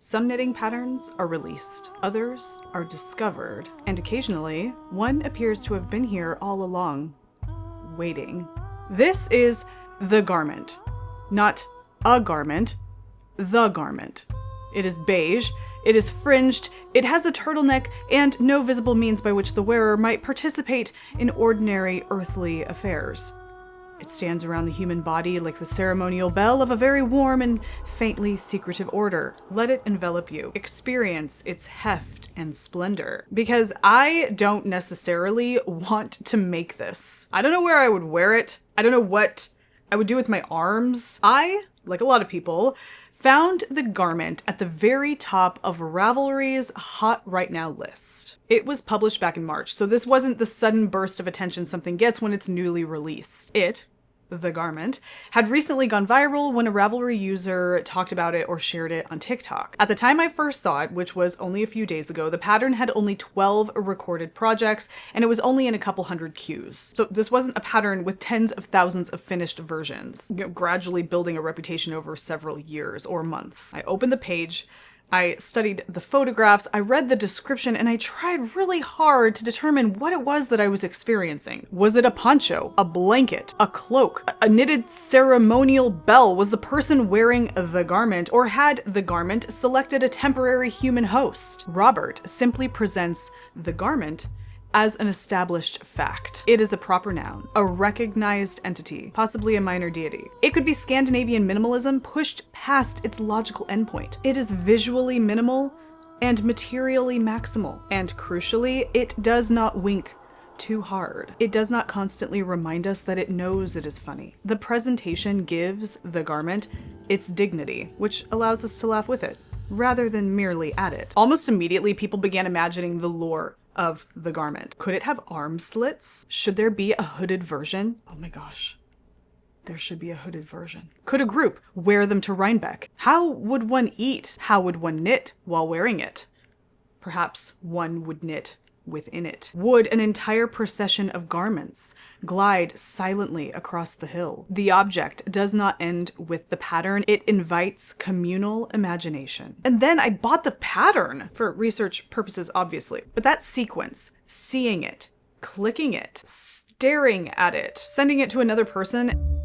Some knitting patterns are released, others are discovered, and occasionally, one appears to have been here all along, waiting. This is the garment. Not a garment, the garment. It is beige, it is fringed, it has a turtleneck, and no visible means by which the wearer might participate in ordinary earthly affairs. It stands around the human body like the ceremonial bell of a very warm and faintly secretive order. Let it envelop you. Experience its heft and splendor. Because I don't necessarily want to make this. I don't know where I would wear it. I don't know what I would do with my arms. I, like a lot of people, found the garment at the very top of Ravelry's Hot Right Now list. It was published back in March, so this wasn't the sudden burst of attention something gets when it's newly released. It, the garment, had recently gone viral when a Ravelry user talked about it or shared it on TikTok. At the time I first saw it, which was only a few days ago, the pattern had only 12 recorded projects, and it was only in a couple hundred queues. So this wasn't a pattern with tens of thousands of finished versions, gradually building a reputation over several years or months. I opened the page, I studied the photographs, I read the description, and I tried really hard to determine what it was that I was experiencing. Was it a poncho, a blanket, a cloak, a knitted ceremonial bell? Was the person wearing the garment, or had the garment selected a temporary human host? Robert simply presents the garment as an established fact. It is a proper noun, a recognized entity, possibly a minor deity. It could be Scandinavian minimalism pushed past its logical endpoint. It is visually minimal and materially maximal. And crucially, it does not wink too hard. It does not constantly remind us that it knows it is funny. The presentation gives the garment its dignity, which allows us to laugh with it, rather than merely at it. Almost immediately, people began imagining the lore of the garment. Could it have arm slits? Should there be a hooded version? Oh my gosh. There should be a hooded version. Could a group wear them to Rhinebeck? How would one eat? How would one knit while wearing it? Perhaps one would knit within it. Would an entire procession of garments glide silently across the hill? The object does not end with the pattern. It invites communal imagination. And then I bought the pattern for research purposes, obviously. But that sequence, seeing it, clicking it, staring at it, sending it to another person,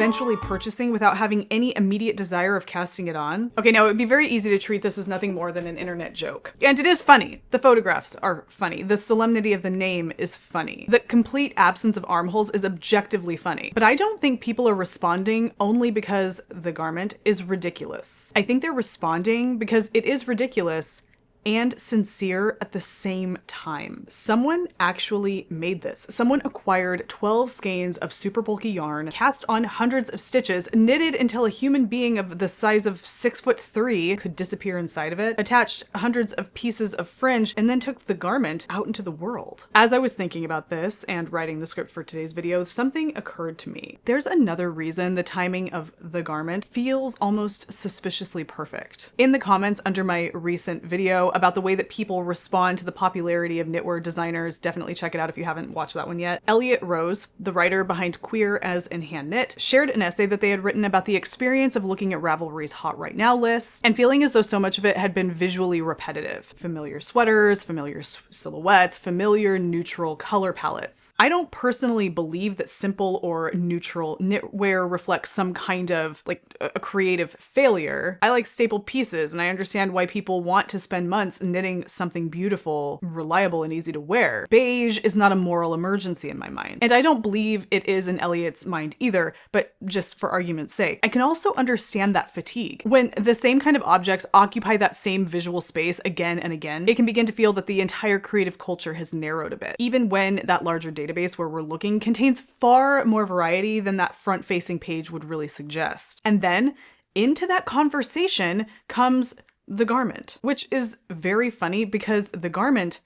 eventually purchasing without having any immediate desire of casting it on. Okay, now it would be very easy to treat this as nothing more than an internet joke. And it is funny. The photographs are funny. The solemnity of the name is funny. The complete absence of armholes is objectively funny. But I don't think people are responding only because the garment is ridiculous. I think they're responding because it is ridiculous and sincere at the same time. Someone actually made this. Someone acquired 12 skeins of super bulky yarn, cast on hundreds of stitches, knitted until a human being of the size of 6'3" could disappear inside of it, attached hundreds of pieces of fringe, and then took the garment out into the world. As I was thinking about this and writing the script for today's video, something occurred to me. There's another reason the timing of the garment feels almost suspiciously perfect. In the comments under my recent video, about the way that people respond to the popularity of knitwear designers. Definitely check it out if you haven't watched that one yet. ELLIOT Rose, the writer behind Queer as in Handknit, shared an essay that they had written about the experience of looking at Ravelry's Hot Right Now list and feeling as though so much of it had been visually repetitive. Familiar sweaters, familiar silhouettes, familiar neutral color palettes. I don't personally believe that simple or neutral knitwear reflects some kind of like a creative failure. I like staple pieces, and I understand why people want to spend months knitting something beautiful, reliable, and easy to wear. Beige is not a moral emergency in my mind, and I don't believe it is in ELLIOT's mind either, but just for argument's sake. I can also understand that fatigue. When the same kind of objects occupy that same visual space again and again, it can begin to feel that the entire creative culture has narrowed a bit, even when that larger database where we're looking contains far more variety than that front-facing page would really suggest. And then into that conversation comes the garment, which is very funny because the garment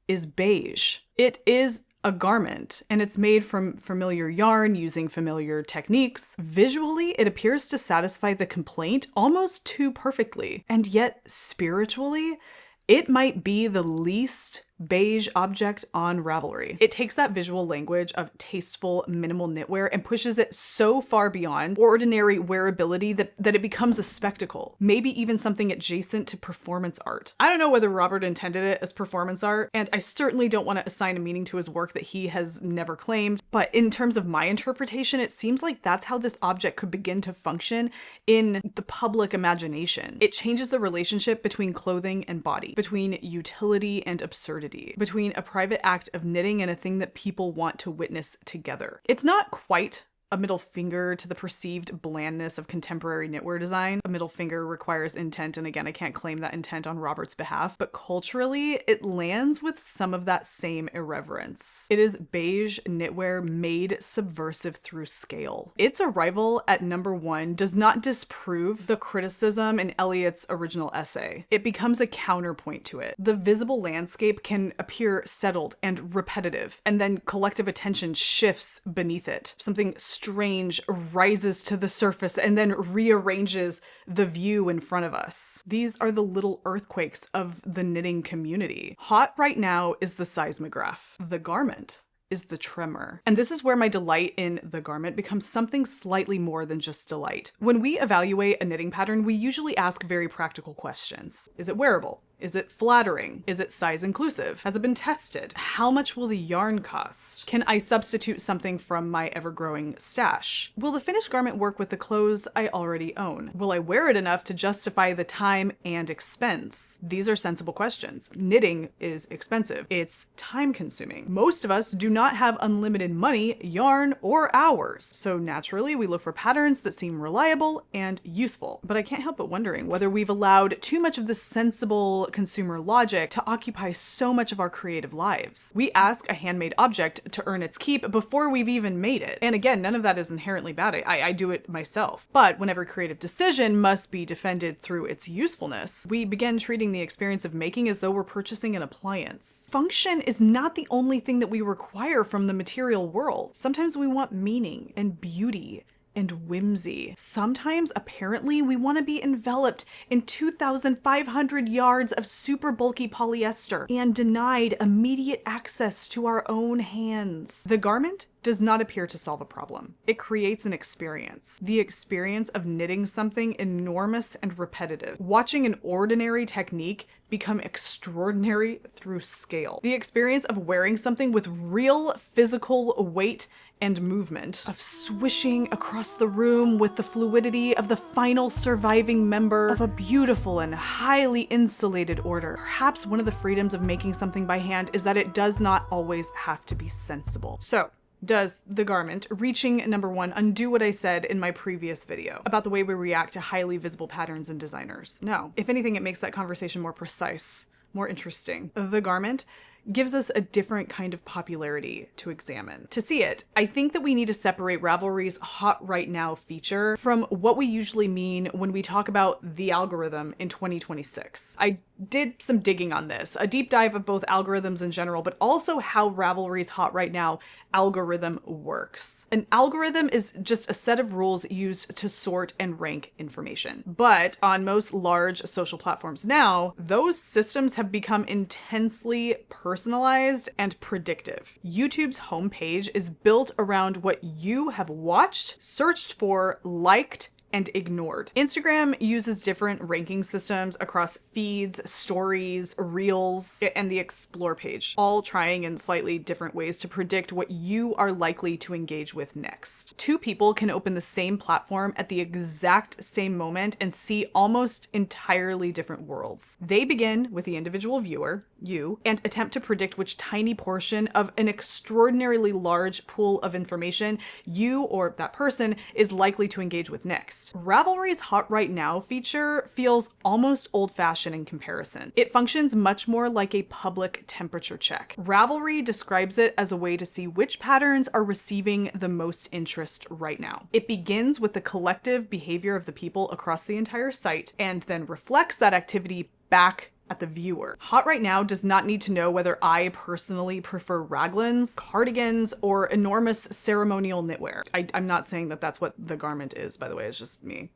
is beige. It is a garment, and it's made from familiar yarn using familiar techniques. Visually, it appears to satisfy the complaint almost too perfectly. And yet, spiritually, it might be the least beige object on Ravelry. It takes that visual language of tasteful, minimal knitwear and pushes it so far beyond ordinary wearability that it becomes a spectacle, maybe even something adjacent to performance art. I don't know whether Robert intended it as performance art, and I certainly don't want to assign a meaning to his work that he has never claimed, but in terms of my interpretation, it seems like that's how this object could begin to function in the public imagination. It changes the relationship between clothing and body, between utility and absurdity, between a private act of knitting and a thing that people want to witness together. It's not quite a middle finger to the perceived blandness of contemporary knitwear design. A middle finger requires intent, and again, I can't claim that intent on Robert's behalf, but culturally, it lands with some of that same irreverence. It is beige knitwear made subversive through scale. Its arrival at #1 does not disprove the criticism in ELLIOT's original essay. It becomes a counterpoint to it. The visible landscape can appear settled and repetitive, and then collective attention shifts beneath it. Something strange rises to the surface and then rearranges the view in front of us. These are the little earthquakes of the knitting community. Hot right now is the seismograph. The garment is the tremor. And this is where my delight in the garment becomes something slightly more than just delight. When we evaluate a knitting pattern, we usually ask very practical questions. Is it wearable? Is it flattering? Is it size inclusive? Has it been tested? How much will the yarn cost? Can I substitute something from my ever-growing stash? Will the finished garment work with the clothes I already own? Will I wear it enough to justify the time and expense? These are sensible questions. Knitting is expensive. It's time-consuming. Most of us do not have unlimited money, yarn, or hours. So naturally, we look for patterns that seem reliable and useful. But I can't help but wondering whether we've allowed too much of this sensible consumer logic to occupy so much of our creative lives. We ask a handmade object to earn its keep before we've even made it. And again, none of that is inherently bad. I do it myself. But when every creative decision must be defended through its usefulness, we begin treating the experience of making as though we're purchasing an appliance. Function is not the only thing that we require from the material world. Sometimes we want meaning and beauty and whimsy. Sometimes, apparently, we want to be enveloped in 2,500 yards of super bulky polyester and denied immediate access to our own hands. The garment does not appear to solve a problem. It creates an experience. The experience of knitting something enormous and repetitive. Watching an ordinary technique become extraordinary through scale. The experience of wearing something with real physical weight and movement, of swishing across the room with the fluidity of the final surviving member of a beautiful and highly insulated order. Perhaps one of the freedoms of making something by hand is that it does not always have to be sensible. So, does the garment reaching #1 undo what I said in my previous video about the way we react to highly visible patterns and designers? No. If anything, it makes that conversation more precise, more interesting. The garment gives us a different kind of popularity to examine. To see it, I think that we need to separate Ravelry's Hot Right Now feature from what we usually mean when we talk about the algorithm in 2026. I did some digging on this, a deep dive of both algorithms in general, but also how Ravelry's Hot Right Now algorithm works. An algorithm is just a set of rules used to sort and rank information. But on most large social platforms now, those systems have become intensely personalized and predictive. YouTube's homepage is built around what you have watched, searched for, liked, and ignored. Instagram uses different ranking systems across feeds, stories, reels, and the explore page, all trying in slightly different ways to predict what you are likely to engage with next. Two people can open the same platform at the exact same moment and see almost entirely different worlds. They begin with the individual viewer, you, and attempt to predict which tiny portion of an extraordinarily large pool of information you or that person is likely to engage with next. Ravelry's Hot Right Now feature feels almost old-fashioned in comparison. It functions much more like a public temperature check. Ravelry describes it as a way to see which patterns are receiving the most interest right now. It begins with the collective behavior of the people across the entire site and then reflects that activity back at the viewer. Hot Right Now does not need to know whether I personally prefer raglans, cardigans, or enormous ceremonial knitwear. I'm not saying that that's what the garment is, by the way, it's just me.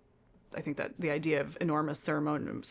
I think that the idea of enormous ceremonial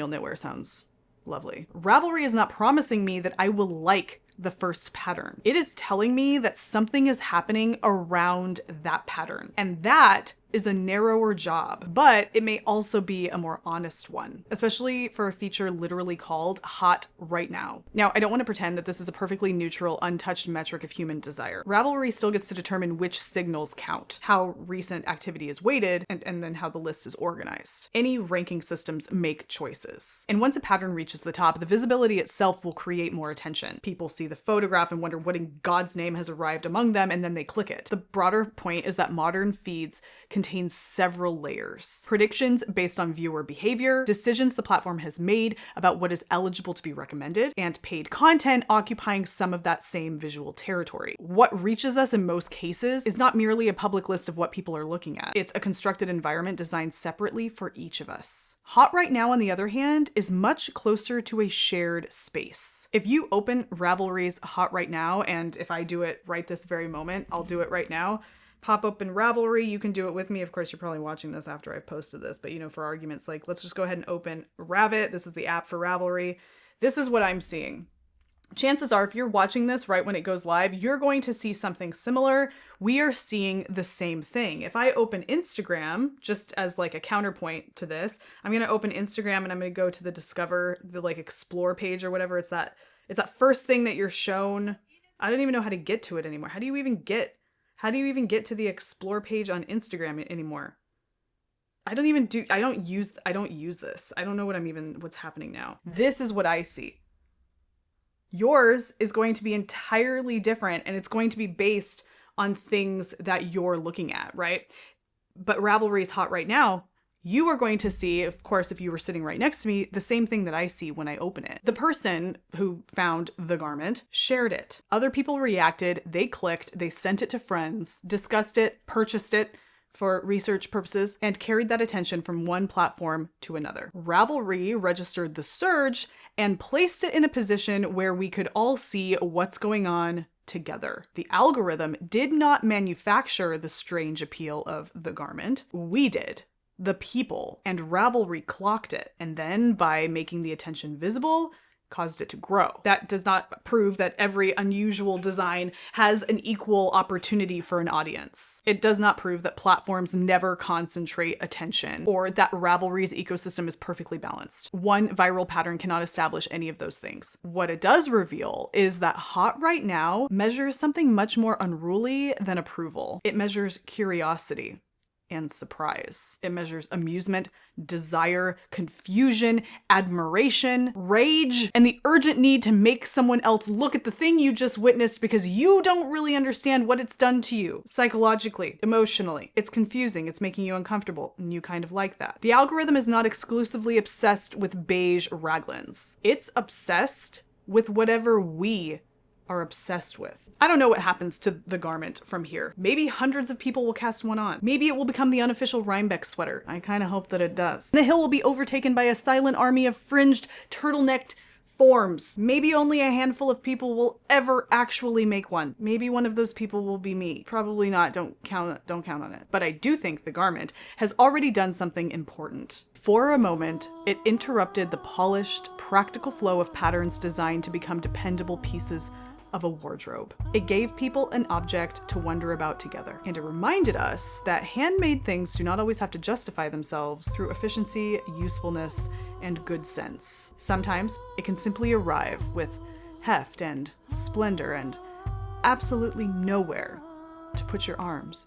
knitwear sounds lovely. Ravelry is not promising me that I will like the first pattern. It is telling me that something is happening around that pattern, and that is a narrower job, but it may also be a more honest one, especially for a feature literally called Hot Right Now. Now, I don't want to pretend that this is a perfectly neutral, untouched metric of human desire. Ravelry still gets to determine which signals count, how recent activity is weighted, and then how the list is organized. Any ranking systems make choices. And once a pattern reaches the top, the visibility itself will create more attention. People see the photograph and wonder what in God's name has arrived among them, and then they click it. The broader point is that modern feeds contains several layers. Predictions based on viewer behavior, decisions the platform has made about what is eligible to be recommended, and paid content occupying some of that same visual territory. What reaches us in most cases is not merely a public list of what people are looking at. It's a constructed environment designed separately for each of us. Hot Right Now, on the other hand, is much closer to a shared space. If you open Ravelry's Hot Right Now, and if I do it right this very moment, I'll do it right now, pop open Ravelry. You can do it with me. Of course, you're probably watching this after I've posted this, but for argument's sake, let's just go ahead and open Ravit. This is the app for Ravelry. This is what I'm seeing. Chances are, if you're watching this right when it goes live, you're going to see something similar. We are seeing the same thing. If I open Instagram, just as like a counterpoint to this, I'm going to open Instagram and I'm going to go to the explore page or whatever. It's that first thing that you're shown. I don't even know how to get to it anymore. How do you even get to the explore page on Instagram anymore? I don't use this. I don't know what's happening now. This is what I see. Yours is going to be entirely different, and it's going to be based on things that you're looking at, right? But Ravelry's Hot Right Now, you are going to see, of course, if you were sitting right next to me, the same thing that I see when I open it. The person who found the garment shared it. Other people reacted, they clicked, they sent it to friends, discussed it, purchased it for research purposes, and carried that attention from one platform to another. Ravelry registered the surge and placed it in a position where we could all see what's going on together. The algorithm did not manufacture the strange appeal of the garment. We did. The people, and Ravelry clocked it, and then by making the attention visible, caused it to grow. That does not prove that every unusual design has an equal opportunity for an audience. It does not prove that platforms never concentrate attention, or that Ravelry's ecosystem is perfectly balanced. One viral pattern cannot establish any of those things. What it does reveal is that Hot Right Now measures something much more unruly than approval. It measures curiosity and surprise. It measures amusement, desire, confusion, admiration, rage, and the urgent need to make someone else look at the thing you just witnessed because you don't really understand what it's done to you. Psychologically, emotionally. It's confusing, it's making you uncomfortable, and you kind of like that. The algorithm is not exclusively obsessed with beige raglans. It's obsessed with whatever we are obsessed with. I don't know what happens to the garment from here. Maybe hundreds of people will cast one on. Maybe it will become the unofficial Rhinebeck sweater. I kind of hope that it does. The hill will be overtaken by a silent army of fringed, turtlenecked forms. Maybe only a handful of people will ever actually make one. Maybe one of those people will be me. Probably not. Don't count on it. But I do think the garment has already done something important. For a moment, it interrupted the polished, practical flow of patterns designed to become dependable pieces of a wardrobe. It gave people an object to wonder about together. And it reminded us that handmade things do not always have to justify themselves through efficiency, usefulness, and good sense. Sometimes it can simply arrive with heft and splendor and absolutely nowhere to put your arms.